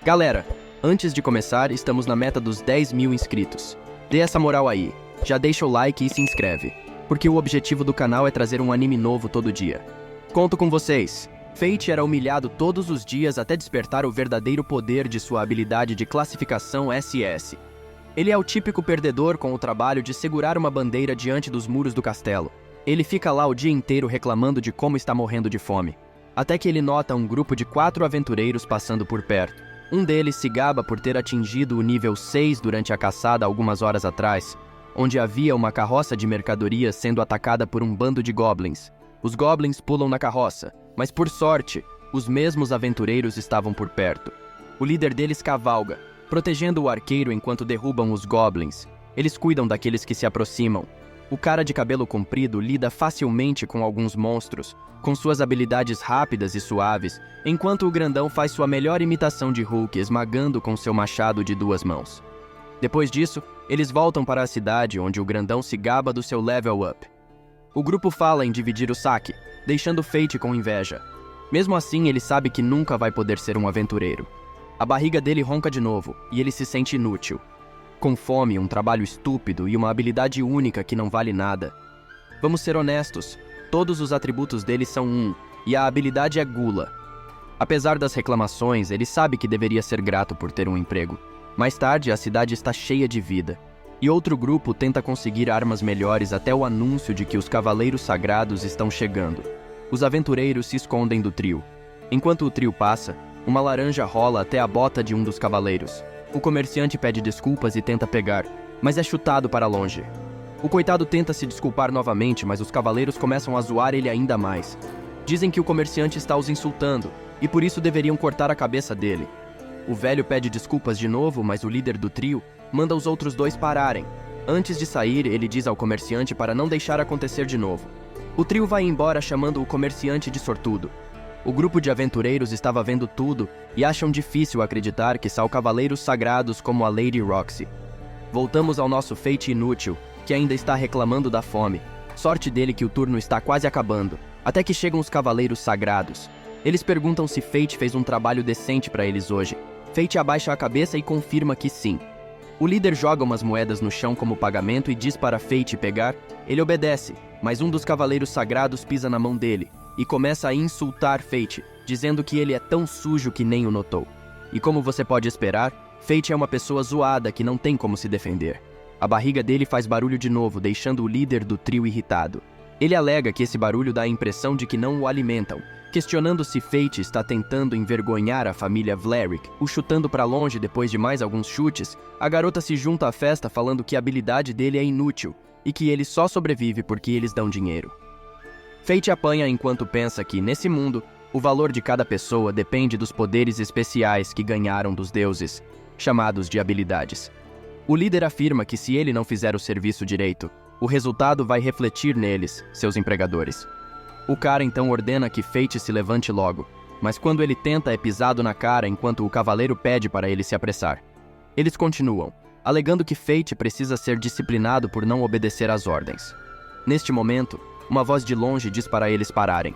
Galera, antes de começar, estamos na meta dos 10 mil inscritos. Dê essa moral aí, já deixa o like e se inscreve, porque o objetivo do canal é trazer um anime novo todo dia. Conto com vocês! Fate era humilhado todos os dias até despertar o verdadeiro poder de sua habilidade de classificação SS. Ele é o típico perdedor com o trabalho de segurar uma bandeira diante dos muros do castelo. Ele fica lá o dia inteiro reclamando de como está morrendo de fome. Até que ele nota um grupo de 4 aventureiros passando por perto. Um deles se gaba por ter atingido o nível 6 durante a caçada algumas horas atrás, onde havia uma carroça de mercadorias sendo atacada por um bando de goblins. Os goblins pulam na carroça, mas por sorte, os mesmos aventureiros estavam por perto. O líder deles cavalga, protegendo o arqueiro enquanto derrubam os goblins. Eles cuidam daqueles que se aproximam. O cara de cabelo comprido lida facilmente com alguns monstros, com suas habilidades rápidas e suaves, enquanto o grandão faz sua melhor imitação de Hulk esmagando com seu machado de 2 mãos. Depois disso, eles voltam para a cidade onde o grandão se gaba do seu level up. O grupo fala em dividir o saque, deixando Fate com inveja. Mesmo assim, ele sabe que nunca vai poder ser um aventureiro. A barriga dele ronca de novo, e ele se sente inútil. Com fome, um trabalho estúpido e uma habilidade única que não vale nada. Vamos ser honestos, todos os atributos dele são 1, e a habilidade é gula. Apesar das reclamações, ele sabe que deveria ser grato por ter um emprego. Mais tarde, a cidade está cheia de vida, e outro grupo tenta conseguir armas melhores até o anúncio de que os Cavaleiros Sagrados estão chegando. Os aventureiros se escondem do trio. Enquanto o trio passa, uma laranja rola até a bota de um dos cavaleiros. O comerciante pede desculpas e tenta pegar, mas é chutado para longe. O coitado tenta se desculpar novamente, mas os cavaleiros começam a zoar ele ainda mais. Dizem que o comerciante está os insultando, e por isso deveriam cortar a cabeça dele. O velho pede desculpas de novo, mas o líder do trio manda os outros 2 pararem. Antes de sair, ele diz ao comerciante para não deixar acontecer de novo. O trio vai embora chamando o comerciante de sortudo. O grupo de aventureiros estava vendo tudo e acham difícil acreditar que são cavaleiros sagrados como a Lady Roxy. Voltamos ao nosso Fate inútil, que ainda está reclamando da fome. Sorte dele que o turno está quase acabando, até que chegam os cavaleiros sagrados. Eles perguntam se Fate fez um trabalho decente para eles hoje. Fate abaixa a cabeça e confirma que sim. O líder joga umas moedas no chão como pagamento e diz para Fate pegar. Ele obedece, mas um dos cavaleiros sagrados pisa na mão dele e começa a insultar Fate, dizendo que ele é tão sujo que nem o notou. E como você pode esperar, Fate é uma pessoa zoada que não tem como se defender. A barriga dele faz barulho de novo, deixando o líder do trio irritado. Ele alega que esse barulho dá a impressão de que não o alimentam, questionando se Fate está tentando envergonhar a família Vlaric. O chutando para longe depois de mais alguns chutes, a garota se junta à festa falando que a habilidade dele é inútil e que ele só sobrevive porque eles dão dinheiro. Fate apanha enquanto pensa que, nesse mundo, o valor de cada pessoa depende dos poderes especiais que ganharam dos deuses, chamados de habilidades. O líder afirma que se ele não fizer o serviço direito, o resultado vai refletir neles, seus empregadores. O cara então ordena que Fate se levante logo, mas quando ele tenta é pisado na cara enquanto o cavaleiro pede para ele se apressar. Eles continuam, alegando que Fate precisa ser disciplinado por não obedecer às ordens. Neste momento, uma voz de longe diz para eles pararem.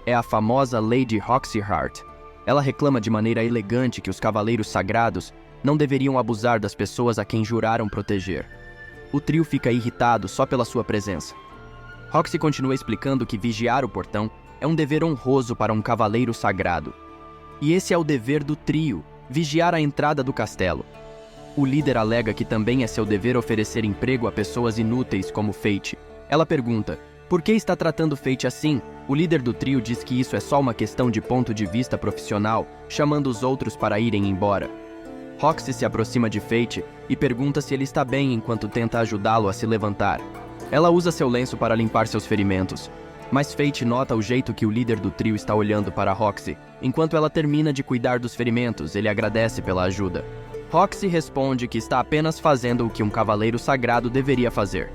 É a famosa Lady Roxy Hart. Ela reclama de maneira elegante que os cavaleiros sagrados não deveriam abusar das pessoas a quem juraram proteger. O trio fica irritado só pela sua presença. Roxy continua explicando que vigiar o portão é um dever honroso para um cavaleiro sagrado. E esse é o dever do trio, vigiar a entrada do castelo. O líder alega que também é seu dever oferecer emprego a pessoas inúteis como Fate. Ela pergunta: por que está tratando Fate assim? O líder do trio diz que isso é só uma questão de ponto de vista profissional, chamando os outros para irem embora. Roxy se aproxima de Fate e pergunta se ele está bem enquanto tenta ajudá-lo a se levantar. Ela usa seu lenço para limpar seus ferimentos, mas Fate nota o jeito que o líder do trio está olhando para Roxy. Enquanto ela termina de cuidar dos ferimentos, ele agradece pela ajuda. Roxy responde que está apenas fazendo o que um cavaleiro sagrado deveria fazer,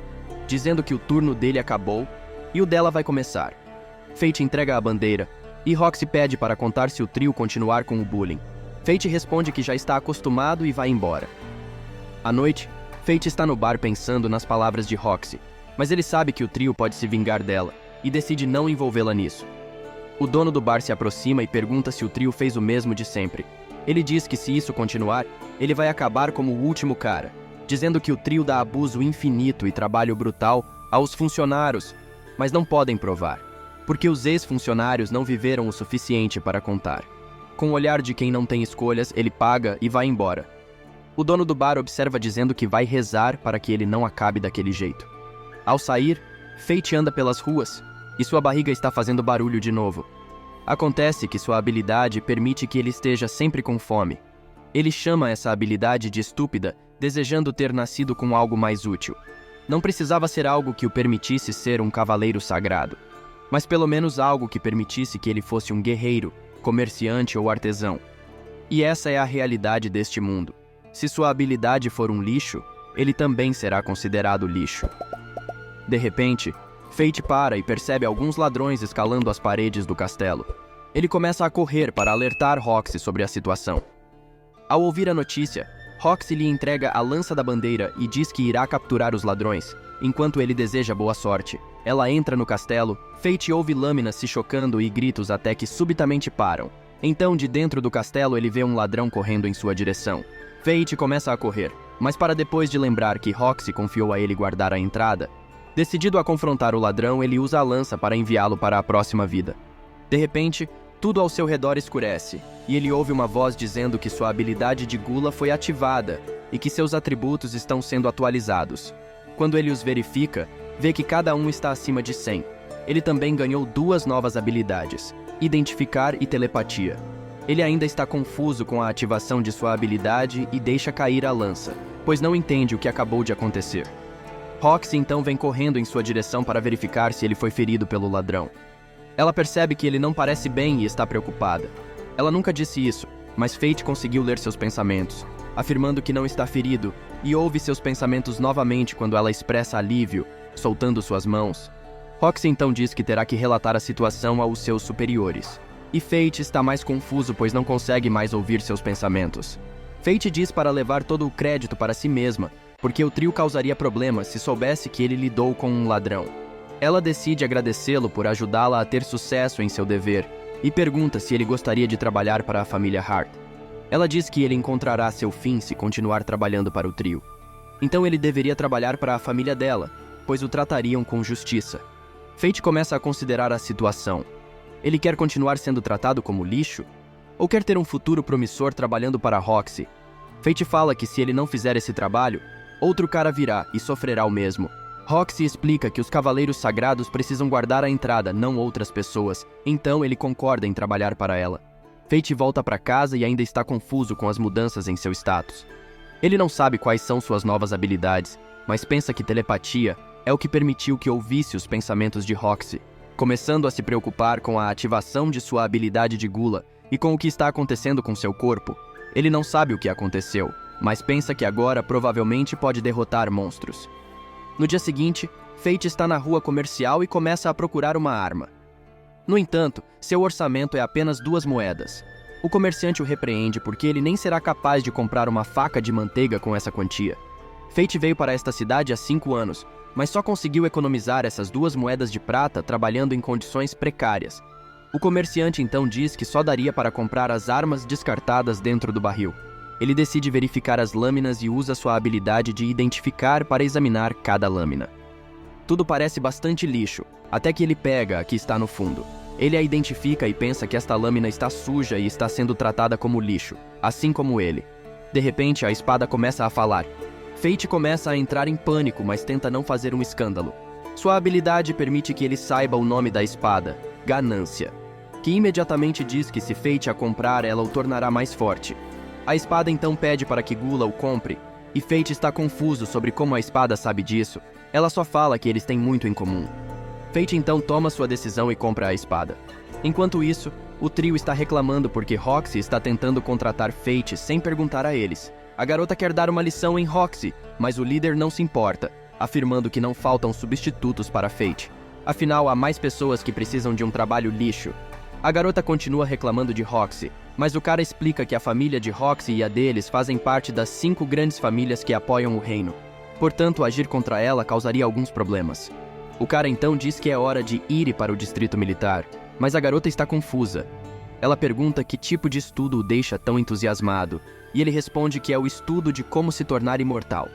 dizendo que o turno dele acabou e o dela vai começar. Fate entrega a bandeira, e Roxy pede para contar se o trio continuar com o bullying. Fate responde que já está acostumado e vai embora. À noite, Fate está no bar pensando nas palavras de Roxy, mas ele sabe que o trio pode se vingar dela, e decide não envolvê-la nisso. O dono do bar se aproxima e pergunta se o trio fez o mesmo de sempre. Ele diz que se isso continuar, ele vai acabar como o último cara, dizendo que o trio dá abuso infinito e trabalho brutal aos funcionários, mas não podem provar, porque os ex-funcionários não viveram o suficiente para contar. Com o olhar de quem não tem escolhas, ele paga e vai embora. O dono do bar observa dizendo que vai rezar para que ele não acabe daquele jeito. Ao sair, Fate anda pelas ruas e sua barriga está fazendo barulho de novo. Acontece que sua habilidade permite que ele esteja sempre com fome. Ele chama essa habilidade de estúpida, desejando ter nascido com algo mais útil. Não precisava ser algo que o permitisse ser um cavaleiro sagrado, mas pelo menos algo que permitisse que ele fosse um guerreiro, comerciante ou artesão. E essa é a realidade deste mundo. Se sua habilidade for um lixo, ele também será considerado lixo. De repente, Fate para e percebe alguns ladrões escalando as paredes do castelo. Ele começa a correr para alertar Roxy sobre a situação. Ao ouvir a notícia, Roxy lhe entrega a lança da bandeira e diz que irá capturar os ladrões, enquanto ele deseja boa sorte. Ela entra no castelo, Fate ouve lâminas se chocando e gritos até que subitamente param. Então, de dentro do castelo, ele vê um ladrão correndo em sua direção. Fate começa a correr, mas para depois de lembrar que Roxy confiou a ele guardar a entrada, decidido a confrontar o ladrão, ele usa a lança para enviá-lo para a próxima vida. De repente, tudo ao seu redor escurece, e ele ouve uma voz dizendo que sua habilidade de gula foi ativada e que seus atributos estão sendo atualizados. Quando ele os verifica, vê que cada um está acima de 100. Ele também ganhou 2 novas habilidades, identificar e telepatia. Ele ainda está confuso com a ativação de sua habilidade e deixa cair a lança, pois não entende o que acabou de acontecer. Roxy então vem correndo em sua direção para verificar se ele foi ferido pelo ladrão. Ela percebe que ele não parece bem e está preocupada. Ela nunca disse isso, mas Fate conseguiu ler seus pensamentos, afirmando que não está ferido, e ouve seus pensamentos novamente quando ela expressa alívio, soltando suas mãos. Roxy então diz que terá que relatar a situação aos seus superiores. E Fate está mais confuso, pois não consegue mais ouvir seus pensamentos. Fate diz para levar todo o crédito para si mesma, porque o trio causaria problemas se soubesse que ele lidou com um ladrão. Ela decide agradecê-lo por ajudá-la a ter sucesso em seu dever, e pergunta se ele gostaria de trabalhar para a família Hart. Ela diz que ele encontrará seu fim se continuar trabalhando para o trio. Então ele deveria trabalhar para a família dela, pois o tratariam com justiça. Fate começa a considerar a situação. Ele quer continuar sendo tratado como lixo? Ou quer ter um futuro promissor trabalhando para Roxy? Fate fala que se ele não fizer esse trabalho, outro cara virá e sofrerá o mesmo. Roxy explica que os cavaleiros sagrados precisam guardar a entrada, não outras pessoas, então ele concorda em trabalhar para ela. Fate volta para casa e ainda está confuso com as mudanças em seu status. Ele não sabe quais são suas novas habilidades, mas pensa que telepatia é o que permitiu que ouvisse os pensamentos de Roxy, começando a se preocupar com a ativação de sua habilidade de gula e com o que está acontecendo com seu corpo. Ele não sabe o que aconteceu, mas pensa que agora provavelmente pode derrotar monstros. No dia seguinte, Fate está na rua comercial e começa a procurar uma arma. No entanto, seu orçamento é apenas 2 moedas. O comerciante o repreende porque ele nem será capaz de comprar uma faca de manteiga com essa quantia. Fate veio para esta cidade há 5 anos, mas só conseguiu economizar essas 2 moedas de prata trabalhando em condições precárias. O comerciante então diz que só daria para comprar as armas descartadas dentro do barril. Ele decide verificar as lâminas e usa sua habilidade de identificar para examinar cada lâmina. Tudo parece bastante lixo, até que ele pega a que está no fundo. Ele a identifica e pensa que esta lâmina está suja e está sendo tratada como lixo, assim como ele. De repente, a espada começa a falar. Fate começa a entrar em pânico, mas tenta não fazer um escândalo. Sua habilidade permite que ele saiba o nome da espada, Ganância, que imediatamente diz que se Fate a comprar, ela o tornará mais forte. A espada então pede para que Gula o compre, e Fate está confuso sobre como a espada sabe disso. Ela só fala que eles têm muito em comum. Fate então toma sua decisão e compra a espada. Enquanto isso, o trio está reclamando porque Roxy está tentando contratar Fate sem perguntar a eles. A garota quer dar uma lição em Roxy, mas o líder não se importa, afirmando que não faltam substitutos para Fate. Afinal, há mais pessoas que precisam de um trabalho lixo. A garota continua reclamando de Roxy, mas o cara explica que a família de Roxy e a deles fazem parte das 5 grandes famílias que apoiam o reino. Portanto, agir contra ela causaria alguns problemas. O cara então diz que é hora de ir para o distrito militar, mas a garota está confusa. Ela pergunta que tipo de estudo o deixa tão entusiasmado, e ele responde que é o estudo de como se tornar imortal.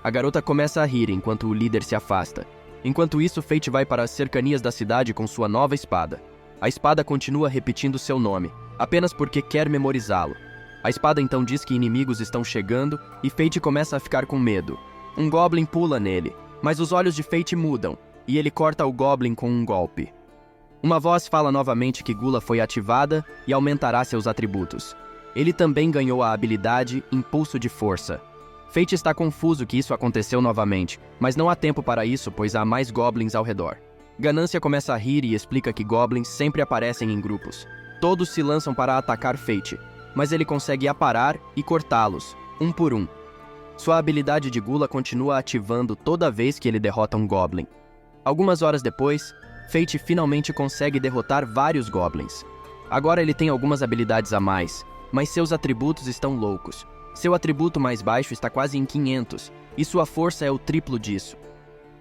A garota começa a rir enquanto o líder se afasta. Enquanto isso, Fate vai para as cercanias da cidade com sua nova espada. A espada continua repetindo seu nome, apenas porque quer memorizá-lo. A espada então diz que inimigos estão chegando e Fate começa a ficar com medo. Um Goblin pula nele, mas os olhos de Fate mudam, e ele corta o Goblin com um golpe. Uma voz fala novamente que Gula foi ativada e aumentará seus atributos. Ele também ganhou a habilidade Impulso de Força. Fate está confuso que isso aconteceu novamente, mas não há tempo para isso, pois há mais Goblins ao redor. Ganância começa a rir e explica que Goblins sempre aparecem em grupos. Todos se lançam para atacar Fate, mas ele consegue aparar e cortá-los, um por um. Sua habilidade de Gula continua ativando toda vez que ele derrota um Goblin. Algumas horas depois, Fate finalmente consegue derrotar vários Goblins. Agora ele tem algumas habilidades a mais, mas seus atributos estão loucos. Seu atributo mais baixo está quase em 500, e sua força é o triplo disso.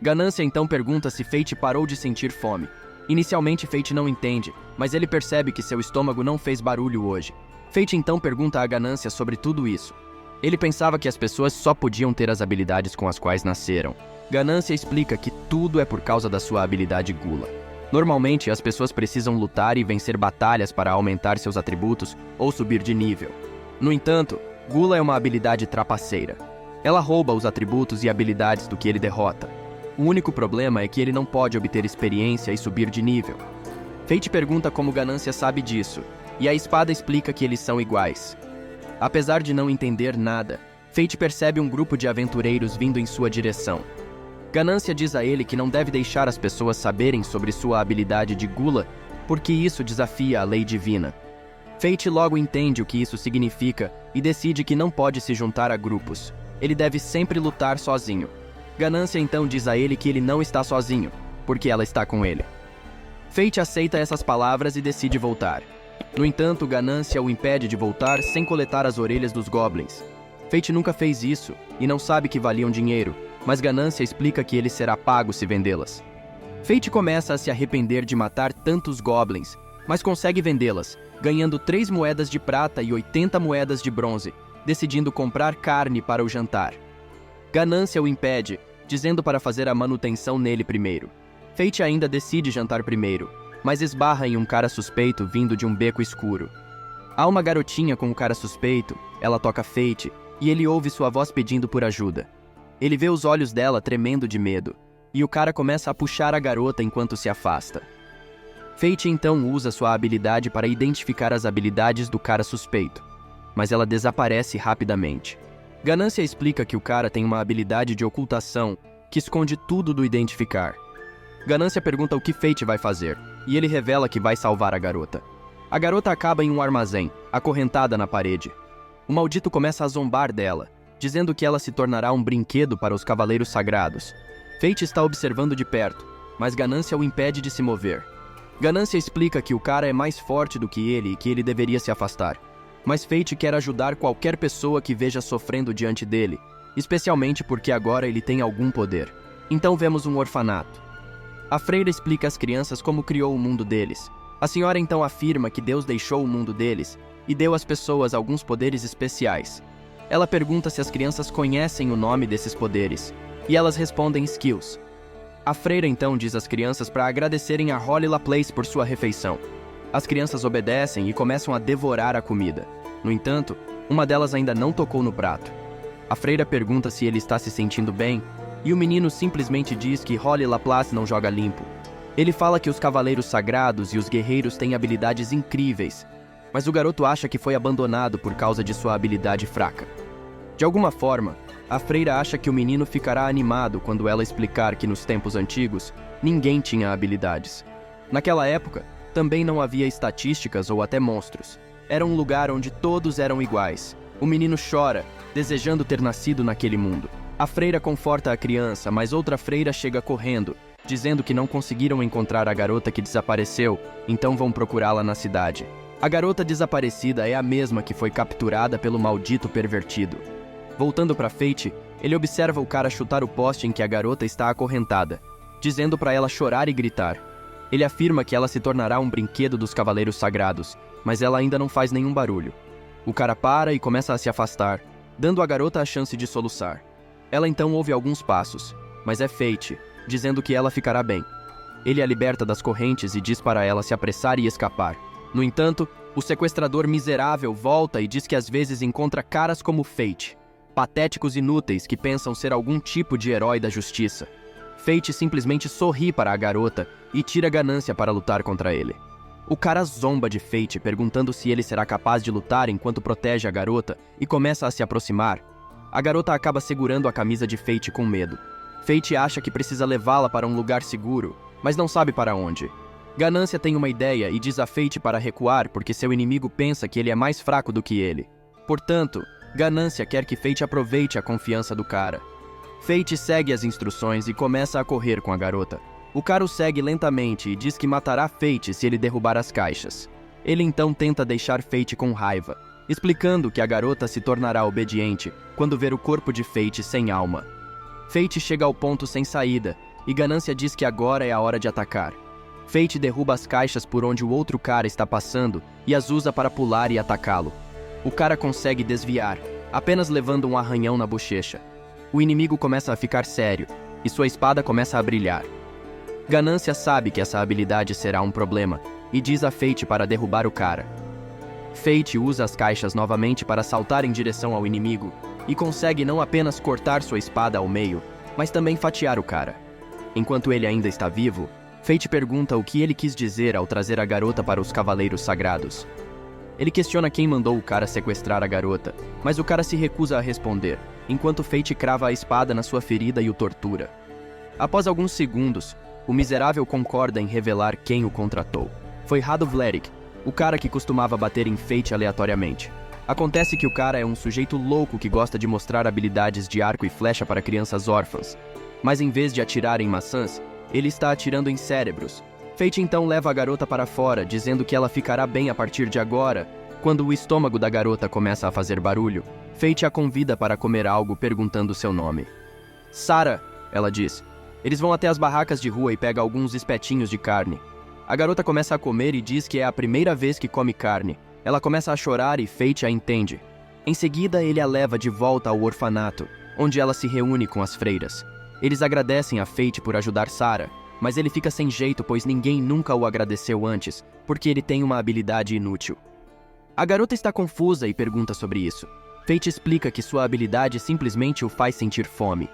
Ganância então pergunta se Fate parou de sentir fome. Inicialmente Fate não entende, mas ele percebe que seu estômago não fez barulho hoje. Fate então pergunta a Ganância sobre tudo isso. Ele pensava que as pessoas só podiam ter as habilidades com as quais nasceram. Ganância explica que tudo é por causa da sua habilidade Gula. Normalmente, as pessoas precisam lutar e vencer batalhas para aumentar seus atributos ou subir de nível. No entanto, Gula é uma habilidade trapaceira. Ela rouba os atributos e habilidades do que ele derrota. O único problema é que ele não pode obter experiência e subir de nível. Fate pergunta como Ganância sabe disso, e a espada explica que eles são iguais. Apesar de não entender nada, Fate percebe um grupo de aventureiros vindo em sua direção. Ganância diz a ele que não deve deixar as pessoas saberem sobre sua habilidade de Gula, porque isso desafia a lei divina. Fate logo entende o que isso significa e decide que não pode se juntar a grupos. Ele deve sempre lutar sozinho. Ganância então diz a ele que ele não está sozinho, porque ela está com ele. Fate aceita essas palavras e decide voltar. No entanto, Ganância o impede de voltar sem coletar as orelhas dos Goblins. Fate nunca fez isso e não sabe que valiam dinheiro, mas Ganância explica que ele será pago se vendê-las. Fate começa a se arrepender de matar tantos Goblins, mas consegue vendê-las, ganhando 3 moedas de prata e 80 moedas de bronze, decidindo comprar carne para o jantar. Ganância o impede, dizendo para fazer a manutenção nele primeiro. Fate ainda decide jantar primeiro, mas esbarra em um cara suspeito vindo de um beco escuro. Há uma garotinha com o cara suspeito, ela toca Fate, e ele ouve sua voz pedindo por ajuda. Ele vê os olhos dela tremendo de medo, e o cara começa a puxar a garota enquanto se afasta. Fate então usa sua habilidade para identificar as habilidades do cara suspeito, mas ela desaparece rapidamente. Ganância explica que o cara tem uma habilidade de ocultação que esconde tudo do identificar. Ganância pergunta o que Fate vai fazer, e ele revela que vai salvar a garota. A garota acaba em um armazém, acorrentada na parede. O maldito começa a zombar dela, dizendo que ela se tornará um brinquedo para os cavaleiros sagrados. Fate está observando de perto, mas Ganância o impede de se mover. Ganância explica que o cara é mais forte do que ele e que ele deveria se afastar. Mas Fate quer ajudar qualquer pessoa que veja sofrendo diante dele, especialmente porque agora ele tem algum poder. Então vemos um orfanato. A freira explica às crianças como criou o mundo deles. A senhora então afirma que Deus deixou o mundo deles e deu às pessoas alguns poderes especiais. Ela pergunta se as crianças conhecem o nome desses poderes, e elas respondem skills. A freira então diz às crianças para agradecerem a Holly Laplace por sua refeição. As crianças obedecem e começam a devorar a comida. No entanto, uma delas ainda não tocou no prato. A freira pergunta se ele está se sentindo bem, e o menino simplesmente diz que Holly Laplace não joga limpo. Ele fala que os cavaleiros sagrados e os guerreiros têm habilidades incríveis, mas o garoto acha que foi abandonado por causa de sua habilidade fraca. De alguma forma, a freira acha que o menino ficará animado quando ela explicar que nos tempos antigos, ninguém tinha habilidades. Naquela época, também não havia estatísticas ou até monstros. Era um lugar onde todos eram iguais. O menino chora, desejando ter nascido naquele mundo. A freira conforta a criança, mas outra freira chega correndo, dizendo que não conseguiram encontrar a garota que desapareceu, então vão procurá-la na cidade. A garota desaparecida é a mesma que foi capturada pelo maldito pervertido. Voltando para Fate, ele observa o cara chutar o poste em que a garota está acorrentada, dizendo para ela chorar e gritar. Ele afirma que ela se tornará um brinquedo dos Cavaleiros Sagrados, mas ela ainda não faz nenhum barulho. O cara para e começa a se afastar, dando à garota a chance de soluçar. Ela então ouve alguns passos, mas é Fate, dizendo que ela ficará bem. Ele a liberta das correntes e diz para ela se apressar e escapar. No entanto, o sequestrador miserável volta e diz que às vezes encontra caras como Fate, patéticos inúteis que pensam ser algum tipo de herói da justiça. Fate simplesmente sorri para a garota e tira Ganância para lutar contra ele. O cara zomba de Fate, perguntando se ele será capaz de lutar enquanto protege a garota e começa a se aproximar. A garota acaba segurando a camisa de Fate com medo. Fate acha que precisa levá-la para um lugar seguro, mas não sabe para onde. Ganância tem uma ideia e diz a Fate para recuar porque seu inimigo pensa que ele é mais fraco do que ele. Portanto, Ganância quer que Fate aproveite a confiança do cara. Fate segue as instruções e começa a correr com a garota. O cara o segue lentamente e diz que matará Fate se ele derrubar as caixas. Ele então tenta deixar Fate com raiva, explicando que a garota se tornará obediente quando ver o corpo de Fate sem alma. Fate chega ao ponto sem saída, e Ganância diz que agora é a hora de atacar. Fate derruba as caixas por onde o outro cara está passando e as usa para pular e atacá-lo. O cara consegue desviar, apenas levando um arranhão na bochecha. O inimigo começa a ficar sério, e sua espada começa a brilhar. Ganância sabe que essa habilidade será um problema, e diz a Fate para derrubar o cara. Fate usa as caixas novamente para saltar em direção ao inimigo, e consegue não apenas cortar sua espada ao meio, mas também fatiar o cara. Enquanto ele ainda está vivo, Fate pergunta o que ele quis dizer ao trazer a garota para os Cavaleiros Sagrados. Ele questiona quem mandou o cara sequestrar a garota, mas o cara se recusa a responder, enquanto Fate crava a espada na sua ferida e o tortura. Após alguns segundos, o miserável concorda em revelar quem o contratou. Foi Radovleric, o cara que costumava bater em Fate aleatoriamente. Acontece que o cara é um sujeito louco que gosta de mostrar habilidades de arco e flecha para crianças órfãs. Mas em vez de atirar em maçãs, ele está atirando em cérebros. Fate então leva a garota para fora, dizendo que ela ficará bem a partir de agora. Quando o estômago da garota começa a fazer barulho, Fate a convida para comer algo perguntando seu nome. Sarah, ela diz. Eles vão até as barracas de rua e pegam alguns espetinhos de carne. A garota começa a comer e diz que é a primeira vez que come carne. Ela começa a chorar e Fate a entende. Em seguida, ele a leva de volta ao orfanato, onde ela se reúne com as freiras. Eles agradecem a Fate por ajudar Sarah, mas ele fica sem jeito pois ninguém nunca o agradeceu antes, porque ele tem uma habilidade inútil. A garota está confusa e pergunta sobre isso. Fate explica que sua habilidade simplesmente o faz sentir fome.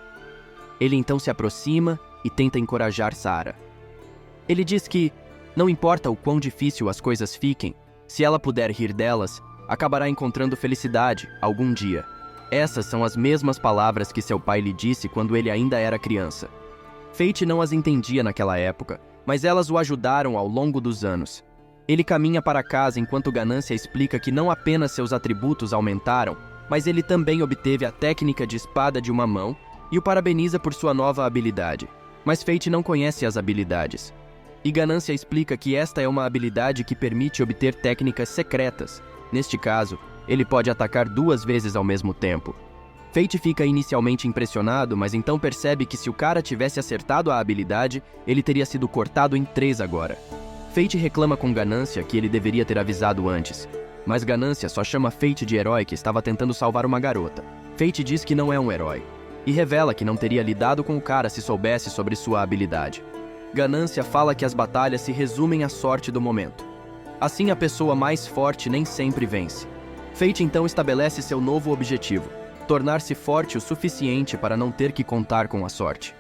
Ele então se aproxima e tenta encorajar Sarah. Ele diz que, não importa o quão difícil as coisas fiquem, se ela puder rir delas, acabará encontrando felicidade algum dia. Essas são as mesmas palavras que seu pai lhe disse quando ele ainda era criança. Fate não as entendia naquela época, mas elas o ajudaram ao longo dos anos. Ele caminha para casa enquanto Ganância explica que não apenas seus atributos aumentaram, mas ele também obteve a técnica de espada de uma mão e o parabeniza por sua nova habilidade. Mas Fate não conhece as habilidades. E Ganância explica que esta é uma habilidade que permite obter técnicas secretas. Neste caso, ele pode atacar 2 vezes ao mesmo tempo. Fate fica inicialmente impressionado, mas então percebe que se o cara tivesse acertado a habilidade, ele teria sido cortado em 3 agora. Fate reclama com Ganância que ele deveria ter avisado antes, mas Ganância só chama Fate de herói que estava tentando salvar uma garota. Fate diz que não é um herói, e revela que não teria lidado com o cara se soubesse sobre sua habilidade. Ganância fala que as batalhas se resumem à sorte do momento. Assim, a pessoa mais forte nem sempre vence. Fate então estabelece seu novo objetivo: tornar-se forte o suficiente para não ter que contar com a sorte.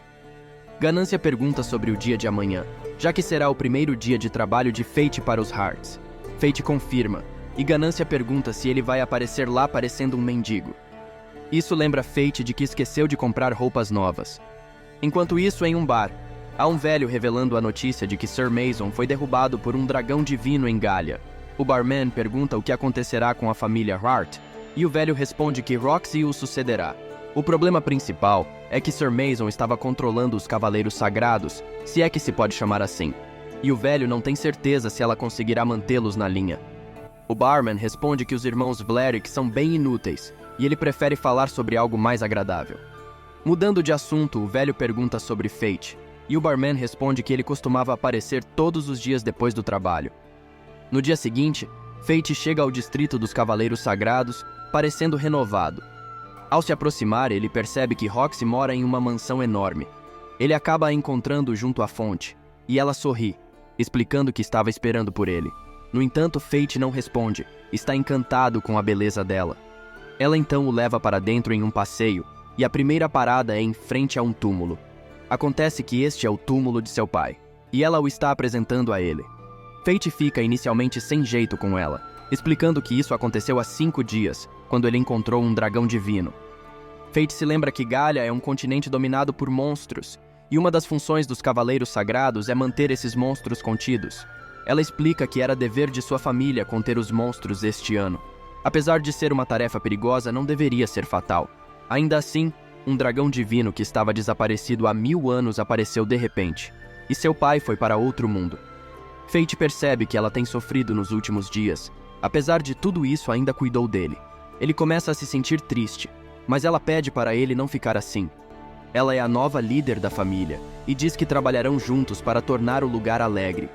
Ganância pergunta sobre o dia de amanhã, já que será o primeiro dia de trabalho de Fate para os Hearts. Fate confirma, e Ganância pergunta se ele vai aparecer lá parecendo um mendigo. Isso lembra Fate de que esqueceu de comprar roupas novas. Enquanto isso, em um bar, há um velho revelando a notícia de que Sir Mason foi derrubado por um dragão divino em Galha. O barman pergunta o que acontecerá com a família Hart, e o velho responde que Roxy o sucederá. O problema principal é que Sir Mason estava controlando os Cavaleiros Sagrados, se é que se pode chamar assim, e o velho não tem certeza se ela conseguirá mantê-los na linha. O barman responde que os irmãos Blerick são bem inúteis, e ele prefere falar sobre algo mais agradável. Mudando de assunto, o velho pergunta sobre Fate. e o barman responde que ele costumava aparecer todos os dias depois do trabalho. No dia seguinte, Fate chega ao distrito dos Cavaleiros Sagrados, parecendo renovado. Ao se aproximar, ele percebe que Roxy mora em uma mansão enorme. Ele acaba a encontrando junto à fonte, e ela sorri, explicando que estava esperando por ele. No entanto, Fate não responde, está encantado com a beleza dela. Ela então o leva para dentro em um passeio, e a primeira parada é em frente a um túmulo. Acontece que este é o túmulo de seu pai, e ela o está apresentando a ele. Fate fica inicialmente sem jeito com ela, explicando que isso aconteceu há 5 dias, quando ele encontrou um dragão divino. Fate se lembra que Galia é um continente dominado por monstros, e uma das funções dos Cavaleiros Sagrados é manter esses monstros contidos. Ela explica que era dever de sua família conter os monstros este ano. Apesar de ser uma tarefa perigosa, não deveria ser fatal. Ainda assim, um dragão divino que estava desaparecido há 1000 anos apareceu de repente, e seu pai foi para outro mundo. Fate percebe que ela tem sofrido nos últimos dias. Apesar de tudo isso, ainda cuidou dele. Ele começa a se sentir triste, mas ela pede para ele não ficar assim. Ela é a nova líder da família e diz que trabalharão juntos para tornar o lugar alegre.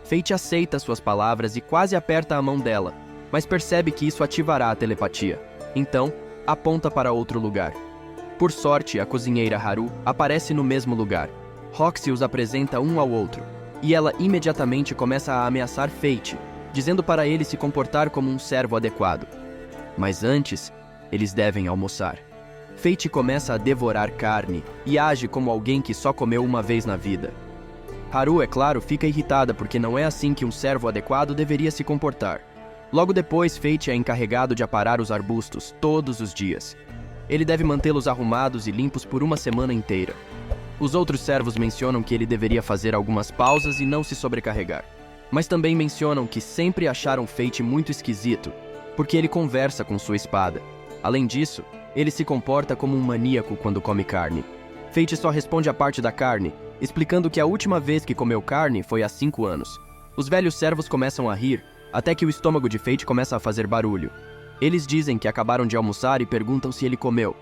Fate aceita suas palavras e quase aperta a mão dela, mas percebe que isso ativará a telepatia. Então, aponta para outro lugar. Por sorte, a cozinheira Haru aparece no mesmo lugar. Roxy os apresenta um ao outro, e ela imediatamente começa a ameaçar Fate, dizendo para ele se comportar como um servo adequado. Mas antes, eles devem almoçar. Fate começa a devorar carne e age como alguém que só comeu uma vez na vida. Haru, é claro, fica irritada porque não é assim que um servo adequado deveria se comportar. Logo depois, Fate é encarregado de aparar os arbustos todos os dias. Ele deve mantê-los arrumados e limpos por uma semana inteira. Os outros servos mencionam que ele deveria fazer algumas pausas e não se sobrecarregar. Mas também mencionam que sempre acharam Fate muito esquisito, porque ele conversa com sua espada. Além disso, ele se comporta como um maníaco quando come carne. Fate só responde a parte da carne, explicando que a última vez que comeu carne foi há 5 anos. Os velhos servos começam a rir, até que o estômago de Fate começa a fazer barulho. Eles dizem que acabaram de almoçar e perguntam se ele comeu.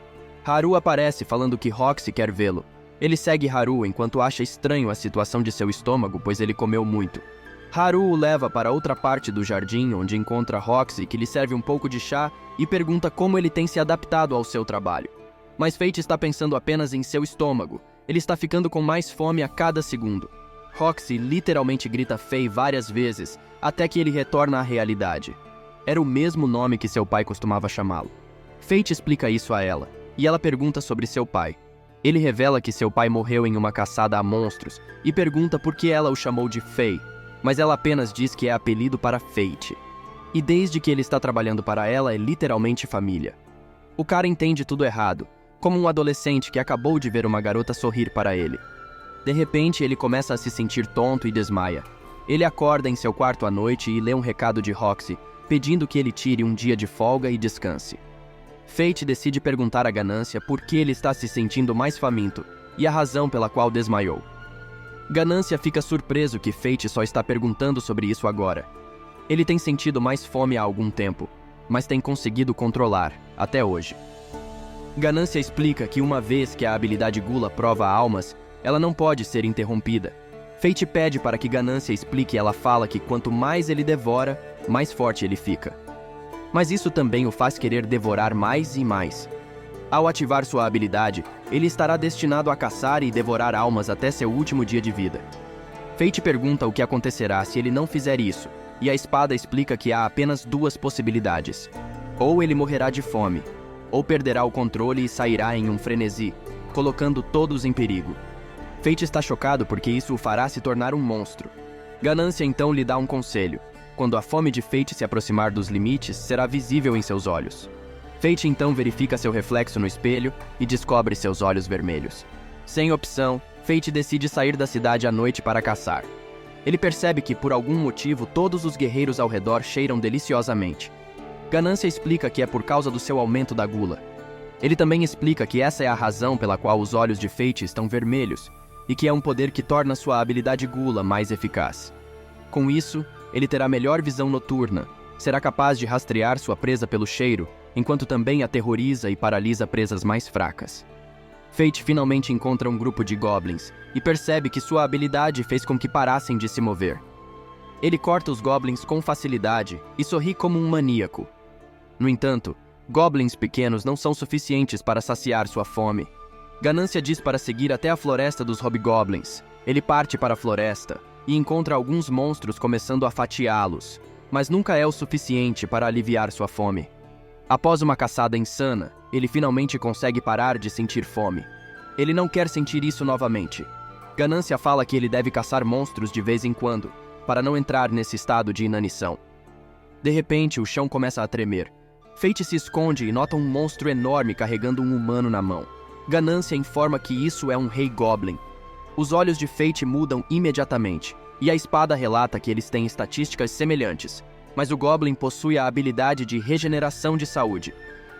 Haru aparece falando que Roxy quer vê-lo. Ele segue Haru enquanto acha estranho a situação de seu estômago, pois ele comeu muito. Haru o leva para outra parte do jardim, onde encontra Roxy, que lhe serve um pouco de chá e pergunta como ele tem se adaptado ao seu trabalho. Mas Fate está pensando apenas em seu estômago. Ele está ficando com mais fome a cada segundo. Roxy literalmente grita Fei várias vezes, até que ele retorna à realidade. Era o mesmo nome que seu pai costumava chamá-lo. Fate explica isso a ela, e ela pergunta sobre seu pai. Ele revela que seu pai morreu em uma caçada a monstros, e pergunta por que ela o chamou de Fei, mas ela apenas diz que é apelido para Fate. E desde que ele está trabalhando para ela, é literalmente família. O cara entende tudo errado, como um adolescente que acabou de ver uma garota sorrir para ele. De repente, ele começa a se sentir tonto e desmaia. Ele acorda em seu quarto à noite e lê um recado de Roxy, pedindo que ele tire um dia de folga e descanse. Fate decide perguntar a Ganância por que ele está se sentindo mais faminto e a razão pela qual desmaiou. Ganância fica surpreso que Fate só está perguntando sobre isso agora. Ele tem sentido mais fome há algum tempo, mas tem conseguido controlar, até hoje. Ganância explica que uma vez que a habilidade Gula prova almas, ela não pode ser interrompida. Fate pede para que Ganância explique e ela fala que quanto mais ele devora, mais forte ele fica. Mas isso também o faz querer devorar mais e mais. Ao ativar sua habilidade, ele estará destinado a caçar e devorar almas até seu último dia de vida. Fate pergunta o que acontecerá se ele não fizer isso, e a espada explica que há apenas 2 possibilidades. Ou ele morrerá de fome, ou perderá o controle e sairá em um frenesi, colocando todos em perigo. Fate está chocado porque isso o fará se tornar um monstro. Ganância então lhe dá um conselho. Quando a fome de Fate se aproximar dos limites, será visível em seus olhos. Fate então verifica seu reflexo no espelho e descobre seus olhos vermelhos. Sem opção, Fate decide sair da cidade à noite para caçar. Ele percebe que, por algum motivo, todos os guerreiros ao redor cheiram deliciosamente. Ganância explica que é por causa do seu aumento da gula. Ele também explica que essa é a razão pela qual os olhos de Fate estão vermelhos, e que é um poder que torna sua habilidade Gula mais eficaz. Com isso, ele terá melhor visão noturna, será capaz de rastrear sua presa pelo cheiro, enquanto também aterroriza e paralisa presas mais fracas. Fate finalmente encontra um grupo de goblins e percebe que sua habilidade fez com que parassem de se mover. Ele corta os goblins com facilidade e sorri como um maníaco. No entanto, goblins pequenos não são suficientes para saciar sua fome. Ganância diz para seguir até a floresta dos hobgoblins. Ele parte para a floresta e encontra alguns monstros começando a fatiá-los, mas nunca é o suficiente para aliviar sua fome. Após uma caçada insana, ele finalmente consegue parar de sentir fome. Ele não quer sentir isso novamente. Ganância fala que ele deve caçar monstros de vez em quando, para não entrar nesse estado de inanição. De repente, o chão começa a tremer. Fate se esconde e nota um monstro enorme carregando um humano na mão. Ganância informa que isso é um rei goblin. Os olhos de Fate mudam imediatamente, e a espada relata que eles têm estatísticas semelhantes, mas o goblin possui a habilidade de regeneração de saúde.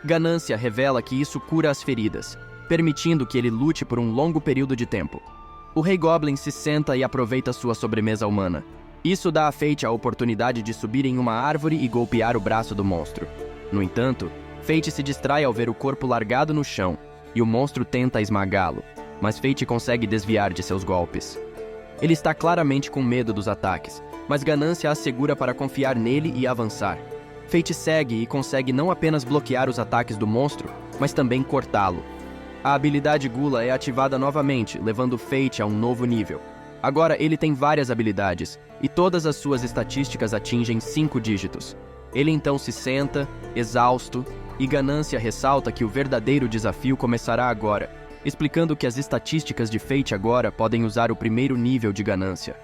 Ganância revela que isso cura as feridas, permitindo que ele lute por um longo período de tempo. O rei goblin se senta e aproveita sua sobremesa humana. Isso dá a Fate a oportunidade de subir em uma árvore e golpear o braço do monstro. No entanto, Fate se distrai ao ver o corpo largado no chão, e o monstro tenta esmagá-lo, mas Fate consegue desviar de seus golpes. Ele está claramente com medo dos ataques, mas Ganância assegura para confiar nele e avançar. Fate segue e consegue não apenas bloquear os ataques do monstro, mas também cortá-lo. A habilidade Gula é ativada novamente, levando Fate a um novo nível. Agora ele tem várias habilidades, e todas as suas estatísticas atingem 5 dígitos. Ele então se senta, exausto, e Ganância ressalta que o verdadeiro desafio começará agora, explicando que as estatísticas de Fate agora podem usar o primeiro nível de Ganância.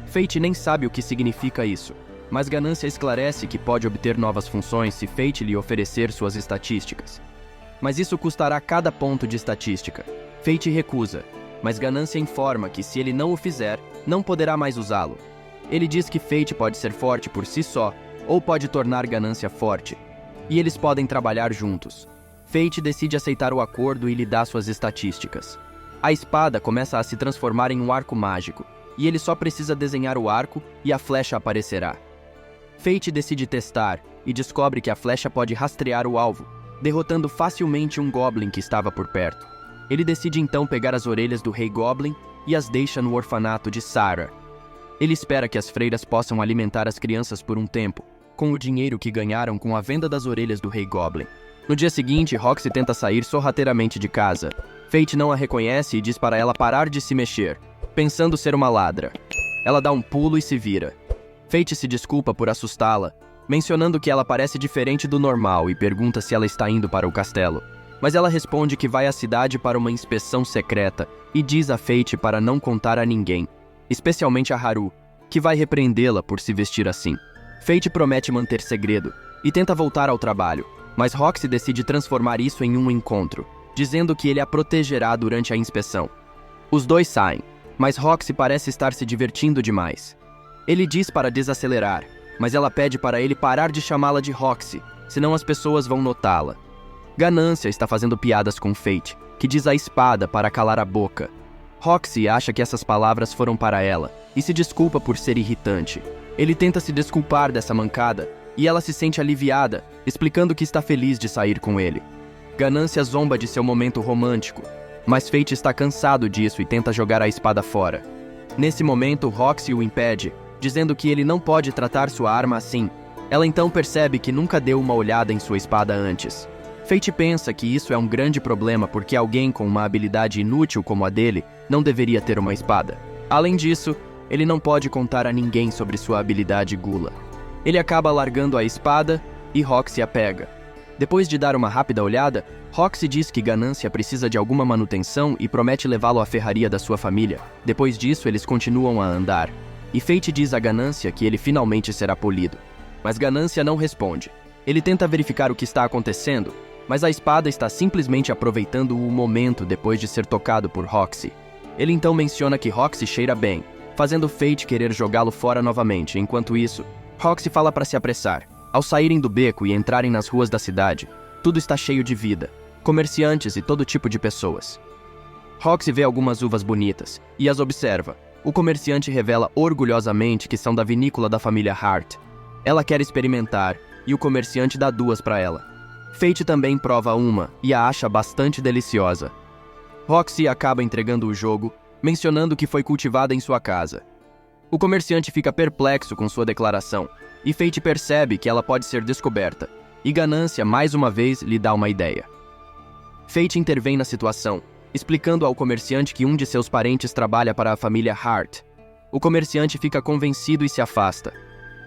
Fate nem sabe o que significa isso, mas Ganância esclarece que pode obter novas funções se Fate lhe oferecer suas estatísticas. Mas isso custará cada ponto de estatística. Fate recusa, mas Ganância informa que se ele não o fizer, não poderá mais usá-lo. Ele diz que Fate pode ser forte por si só, ou pode tornar Ganância forte, e eles podem trabalhar juntos. Fate decide aceitar o acordo e lhe dá suas estatísticas. A espada começa a se transformar em um arco mágico, e ele só precisa desenhar o arco e a flecha aparecerá. Fate decide testar e descobre que a flecha pode rastrear o alvo, derrotando facilmente um goblin que estava por perto. Ele decide então pegar as orelhas do rei goblin e as deixa no orfanato de Sarah. Ele espera que as freiras possam alimentar as crianças por um tempo, com o dinheiro que ganharam com a venda das orelhas do rei goblin. No dia seguinte, Roxy tenta sair sorrateiramente de casa. Fate não a reconhece e diz para ela parar de se mexer, pensando ser uma ladra. Ela dá um pulo e se vira. Fate se desculpa por assustá-la, mencionando que ela parece diferente do normal e pergunta se ela está indo para o castelo. Mas ela responde que vai à cidade para uma inspeção secreta e diz a Fate para não contar a ninguém, especialmente a Haru, que vai repreendê-la por se vestir assim. Fate promete manter segredo e tenta voltar ao trabalho, mas Roxy decide transformar isso em um encontro, dizendo que ele a protegerá durante a inspeção. Os dois saem, mas Roxy parece estar se divertindo demais. Ele diz para desacelerar, mas ela pede para ele parar de chamá-la de Roxy, senão as pessoas vão notá-la. Ganância está fazendo piadas com Fate, que diz a espada para calar a boca. Roxy acha que essas palavras foram para ela, e se desculpa por ser irritante. Ele tenta se desculpar dessa mancada, e ela se sente aliviada, explicando que está feliz de sair com ele. Ganância zomba de seu momento romântico, mas Fate está cansado disso e tenta jogar a espada fora. Nesse momento, Roxy o impede, dizendo que ele não pode tratar sua arma assim. Ela então percebe que nunca deu uma olhada em sua espada antes. Fate pensa que isso é um grande problema porque alguém com uma habilidade inútil como a dele não deveria ter uma espada. Além disso, ele não pode contar a ninguém sobre sua habilidade Gula. Ele acaba largando a espada e Roxy a pega. Depois de dar uma rápida olhada, Roxy diz que Ganância precisa de alguma manutenção e promete levá-lo à ferraria da sua família. Depois disso, eles continuam a andar. E Fate diz a Ganância que ele finalmente será polido. Mas Ganância não responde. Ele tenta verificar o que está acontecendo, mas a espada está simplesmente aproveitando o momento depois de ser tocado por Roxy. Ele então menciona que Roxy cheira bem, fazendo Fate querer jogá-lo fora novamente. Enquanto isso, Roxy fala para se apressar. Ao saírem do beco e entrarem nas ruas da cidade, tudo está cheio de vida, comerciantes e todo tipo de pessoas. Roxy vê algumas uvas bonitas e as observa. O comerciante revela orgulhosamente que são da vinícola da família Hart. Ela quer experimentar e o comerciante dá 2 para ela. Fate também prova uma e a acha bastante deliciosa. Roxy acaba entregando o jogo, mencionando que foi cultivada em sua casa. O comerciante fica perplexo com sua declaração, e Fate percebe que ela pode ser descoberta, e Ganância mais uma vez lhe dá uma ideia. Fate intervém na situação, explicando ao comerciante que um de seus parentes trabalha para a família Hart. O comerciante fica convencido e se afasta.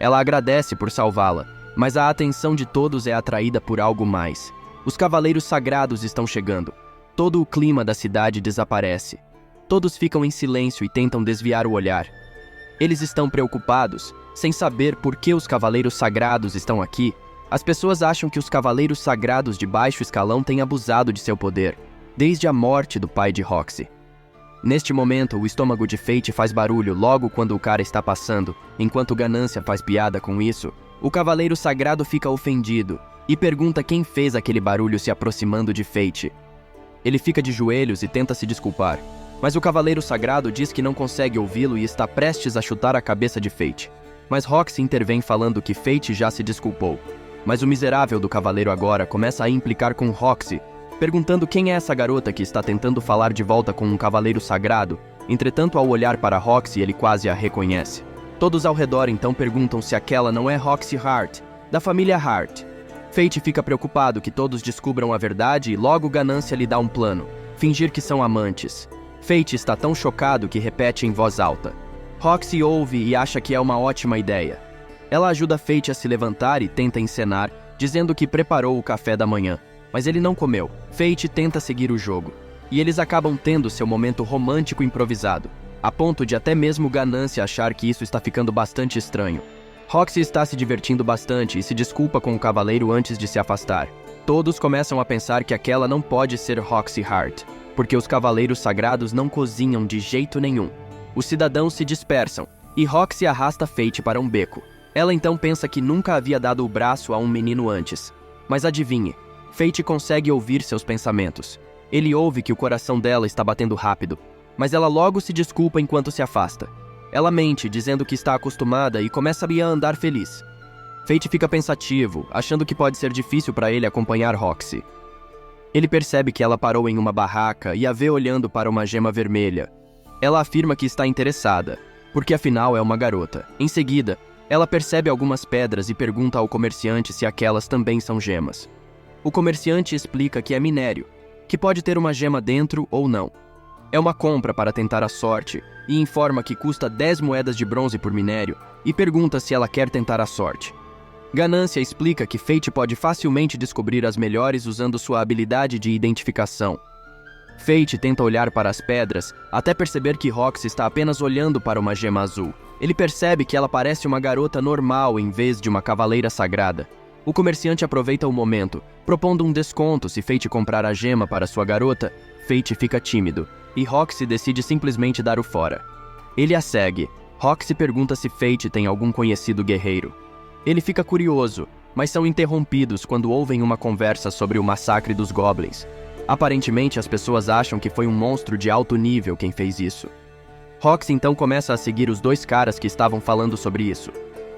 Ela agradece por salvá-la, mas a atenção de todos é atraída por algo mais. Os cavaleiros sagrados estão chegando. Todo o clima da cidade desaparece. Todos ficam em silêncio e tentam desviar o olhar. Eles estão preocupados, sem saber por que os cavaleiros sagrados estão aqui. As pessoas acham que os cavaleiros sagrados de baixo escalão têm abusado de seu poder, desde a morte do pai de Roxy. Neste momento, o estômago de Fate faz barulho logo quando o cara está passando, enquanto Ganância faz piada com isso. O cavaleiro sagrado fica ofendido e pergunta quem fez aquele barulho se aproximando de Fate. Ele fica de joelhos e tenta se desculpar, mas o cavaleiro sagrado diz que não consegue ouvi-lo e está prestes a chutar a cabeça de Fate. Mas Roxy intervém falando que Fate já se desculpou. Mas o miserável do cavaleiro agora começa a implicar com Roxy, perguntando quem é essa garota que está tentando falar de volta com um cavaleiro sagrado. Entretanto, ao olhar para Roxy, ele quase a reconhece. Todos ao redor então perguntam se aquela não é Roxy Hart, da família Hart. Fate fica preocupado que todos descubram a verdade e logo Ganância lhe dá um plano, fingir que são amantes. Fate está tão chocado que repete em voz alta. Roxy ouve e acha que é uma ótima ideia. Ela ajuda Fate a se levantar e tenta encenar, dizendo que preparou o café da manhã, mas ele não comeu. Fate tenta seguir o jogo, e eles acabam tendo seu momento romântico improvisado, a ponto de até mesmo Ganância achar que isso está ficando bastante estranho. Roxy está se divertindo bastante e se desculpa com o cavaleiro antes de se afastar. Todos começam a pensar que aquela não pode ser Roxy Hart, porque os cavaleiros sagrados não cozinham de jeito nenhum. Os cidadãos se dispersam, e Roxy arrasta Fate para um beco. Ela então pensa que nunca havia dado o braço a um menino antes. Mas adivinhe, Fate consegue ouvir seus pensamentos. Ele ouve que o coração dela está batendo rápido, mas ela logo se desculpa enquanto se afasta. Ela mente, dizendo que está acostumada e começa a andar feliz. Fate fica pensativo, achando que pode ser difícil para ele acompanhar Roxy. Ele percebe que ela parou em uma barraca e a vê olhando para uma gema vermelha. Ela afirma que está interessada, porque afinal é uma garota. Em seguida, ela percebe algumas pedras e pergunta ao comerciante se aquelas também são gemas. O comerciante explica que é minério, que pode ter uma gema dentro ou não. É uma compra para tentar a sorte e informa que custa 10 moedas de bronze por minério e pergunta se ela quer tentar a sorte. Ganância explica que Fate pode facilmente descobrir as melhores usando sua habilidade de identificação. Fate tenta olhar para as pedras até perceber que Roxy está apenas olhando para uma gema azul. Ele percebe que ela parece uma garota normal em vez de uma cavaleira sagrada. O comerciante aproveita o momento, propondo um desconto se Fate comprar a gema para sua garota. Fate fica tímido, e Roxy decide simplesmente dar o fora. Ele a segue. Roxy pergunta se Fate tem algum conhecido guerreiro. Ele fica curioso, mas são interrompidos quando ouvem uma conversa sobre o massacre dos Goblins. Aparentemente, as pessoas acham que foi um monstro de alto nível quem fez isso. Roxy então começa a seguir os dois caras que estavam falando sobre isso.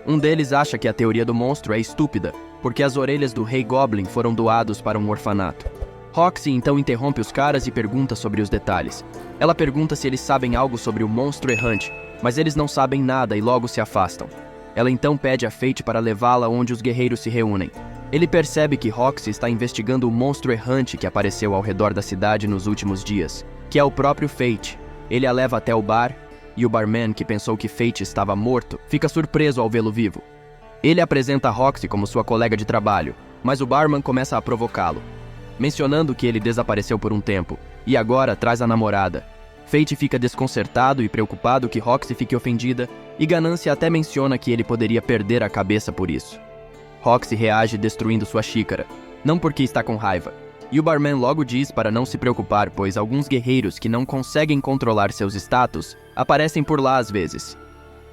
Um deles acha que a teoria do monstro é estúpida, porque as orelhas do Rei Goblin foram doados para um orfanato. Roxy então interrompe os caras e pergunta sobre os detalhes. Ela pergunta se eles sabem algo sobre o monstro errante, mas eles não sabem nada e logo se afastam. Ela então pede a Fate para levá-la onde os guerreiros se reúnem. Ele percebe que Roxy está investigando o monstro errante que apareceu ao redor da cidade nos últimos dias, que é o próprio Fate. Ele a leva até o bar, e o barman, que pensou que Fate estava morto, fica surpreso ao vê-lo vivo. Ele apresenta Roxy como sua colega de trabalho, mas o barman começa a provocá-lo, mencionando que ele desapareceu por um tempo, e agora traz a namorada. Fate fica desconcertado e preocupado que Roxy fique ofendida, e Ganância até menciona que ele poderia perder a cabeça por isso. Roxy reage destruindo sua xícara, não porque está com raiva, e o barman logo diz para não se preocupar, pois alguns guerreiros que não conseguem controlar seus status aparecem por lá às vezes.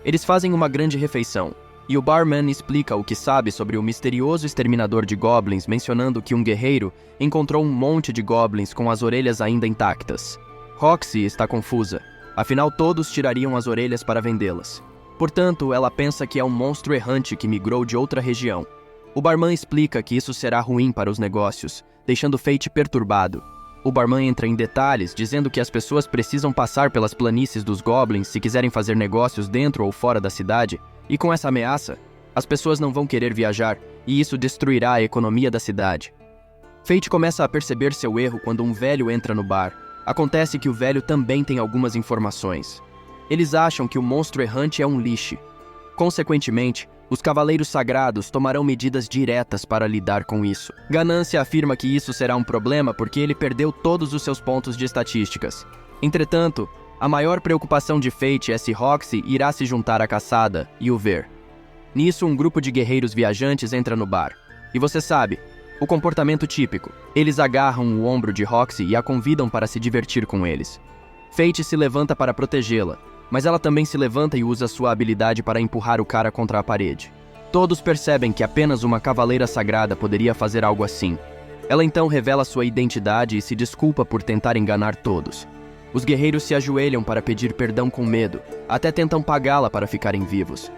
Eles fazem uma grande refeição, e o barman explica o que sabe sobre o misterioso exterminador de goblins, mencionando que um guerreiro encontrou um monte de goblins com as orelhas ainda intactas. Roxy está confusa, afinal todos tirariam as orelhas para vendê-las. Portanto, ela pensa que é um monstro errante que migrou de outra região. O barman explica que isso será ruim para os negócios, deixando Fate perturbado. O barman entra em detalhes, dizendo que as pessoas precisam passar pelas planícies dos Goblins se quiserem fazer negócios dentro ou fora da cidade, e com essa ameaça, as pessoas não vão querer viajar, e isso destruirá a economia da cidade. Fate começa a perceber seu erro quando um velho entra no bar. Acontece que o velho também tem algumas informações. Eles acham que o monstro errante é um lixo. Consequentemente, os Cavaleiros Sagrados tomarão medidas diretas para lidar com isso. Ganância afirma que isso será um problema porque ele perdeu todos os seus pontos de estatísticas. Entretanto, a maior preocupação de Fate é se Roxy irá se juntar à caçada e o ver. Nisso, um grupo de guerreiros viajantes entra no bar. E você sabe, o comportamento típico. Eles agarram o ombro de Roxy e a convidam para se divertir com eles. Fate se levanta para protegê-la, mas ela também se levanta e usa sua habilidade para empurrar o cara contra a parede. Todos percebem que apenas uma cavaleira sagrada poderia fazer algo assim. Ela então revela sua identidade e se desculpa por tentar enganar todos. Os guerreiros se ajoelham para pedir perdão com medo, até tentam pagá-la para ficarem vivos.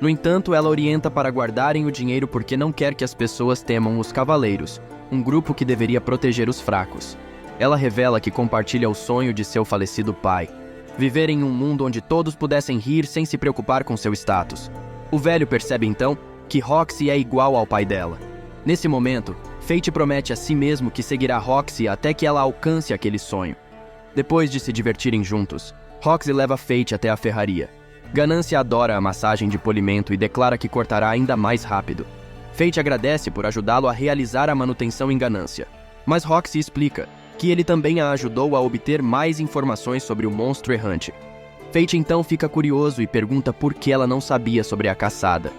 No entanto, ela orienta para guardarem o dinheiro porque não quer que as pessoas temam os cavaleiros, um grupo que deveria proteger os fracos. Ela revela que compartilha o sonho de seu falecido pai. Viver em um mundo onde todos pudessem rir sem se preocupar com seu status. O velho percebe então que Roxy é igual ao pai dela. Nesse momento, Fate promete a si mesmo que seguirá Roxy até que ela alcance aquele sonho. Depois de se divertirem juntos, Roxy leva Fate até a ferraria. Ganância adora a massagem de polimento e declara que cortará ainda mais rápido. Fate agradece por ajudá-lo a realizar a manutenção em Ganância, mas Roxy explica que ele também a ajudou a obter mais informações sobre o monstro errante. Fate então fica curioso e pergunta por que ela não sabia sobre a caçada.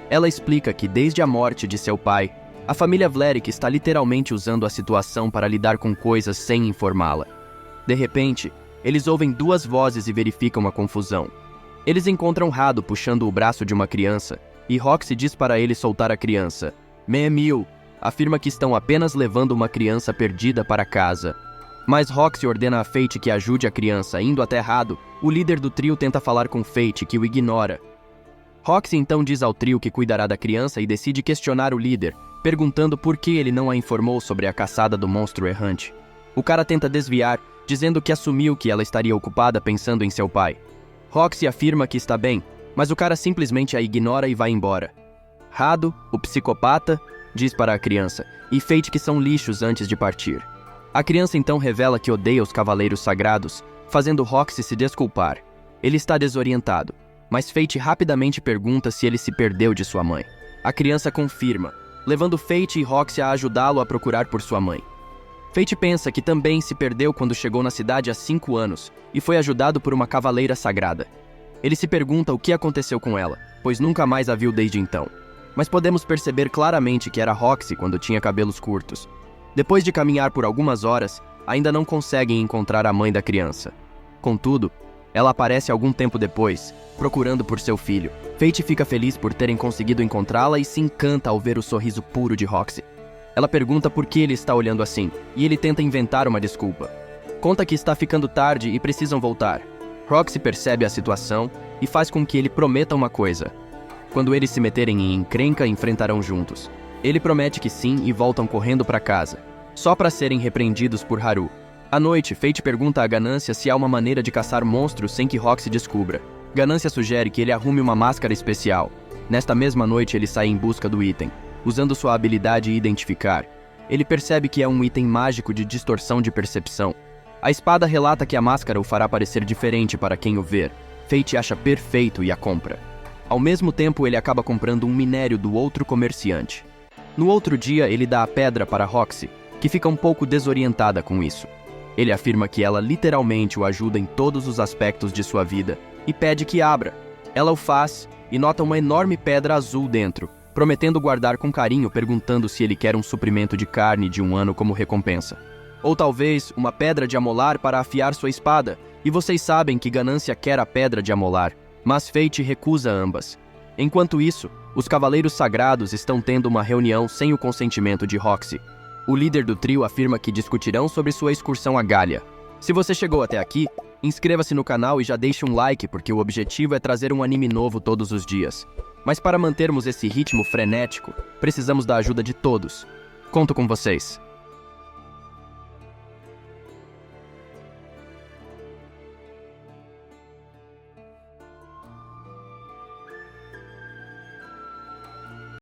Ela explica que desde a morte de seu pai, a família Vlerick está literalmente usando a situação para lidar com coisas sem informá-la. De repente, eles ouvem duas vozes e verificam a confusão. Eles encontram Rado puxando o braço de uma criança, e Roxy diz para ele soltar a criança. Memil afirma que estão apenas levando uma criança perdida para casa. Mas Roxy ordena a Fate que ajude a criança. Indo até Rado, o líder do trio tenta falar com Fate, que o ignora. Roxy então diz ao trio que cuidará da criança e decide questionar o líder, perguntando por que ele não a informou sobre a caçada do monstro errante. O cara tenta desviar, dizendo que assumiu que ela estaria ocupada pensando em seu pai. Roxy afirma que está bem, mas o cara simplesmente a ignora e vai embora. Rado, o psicopata, diz para a criança, e Fate que são lixos antes de partir. A criança então revela que odeia os Cavaleiros Sagrados, fazendo Roxy se desculpar. Ele está desorientado, mas Fate rapidamente pergunta se ele se perdeu de sua mãe. A criança confirma, levando Fate e Roxy a ajudá-lo a procurar por sua mãe. Fate pensa que também se perdeu quando chegou na cidade há 5 anos e foi ajudado por uma cavaleira sagrada. Ele se pergunta o que aconteceu com ela, pois nunca mais a viu desde então. Mas podemos perceber claramente que era Roxy quando tinha cabelos curtos. Depois de caminhar por algumas horas, ainda não conseguem encontrar a mãe da criança. Contudo, ela aparece algum tempo depois, procurando por seu filho. Fate fica feliz por terem conseguido encontrá-la e se encanta ao ver o sorriso puro de Roxy. Ela pergunta por que ele está olhando assim, e ele tenta inventar uma desculpa. Conta que está ficando tarde e precisam voltar. Roxy percebe a situação e faz com que ele prometa uma coisa. Quando eles se meterem em encrenca, enfrentarão juntos. Ele promete que sim e voltam correndo para casa, só para serem repreendidos por Haru. À noite, Fate pergunta a Ganância se há uma maneira de caçar monstros sem que Roxy descubra. Ganância sugere que ele arrume uma máscara especial. Nesta mesma noite, ele sai em busca do item, usando sua habilidade Identificar. Ele percebe que é um item mágico de distorção de percepção. A espada relata que a máscara o fará parecer diferente para quem o ver. Fate acha perfeito e a compra. Ao mesmo tempo, ele acaba comprando um minério do outro comerciante. No outro dia, ele dá a pedra para Roxy, que fica um pouco desorientada com isso. Ele afirma que ela literalmente o ajuda em todos os aspectos de sua vida e pede que abra. Ela o faz e nota uma enorme pedra azul dentro, prometendo guardar com carinho, perguntando se ele quer um suprimento de carne de 1 ano como recompensa. Ou talvez uma pedra de amolar para afiar sua espada, e vocês sabem que Ganância quer a pedra de amolar, mas Fate recusa ambas. Enquanto isso, os Cavaleiros Sagrados estão tendo uma reunião sem o consentimento de Roxy. O líder do trio afirma que discutirão sobre sua excursão a Galia. Se você chegou até aqui, inscreva-se no canal e já deixe um like, porque o objetivo é trazer um anime novo todos os dias. Mas para mantermos esse ritmo frenético, precisamos da ajuda de todos. Conto com vocês.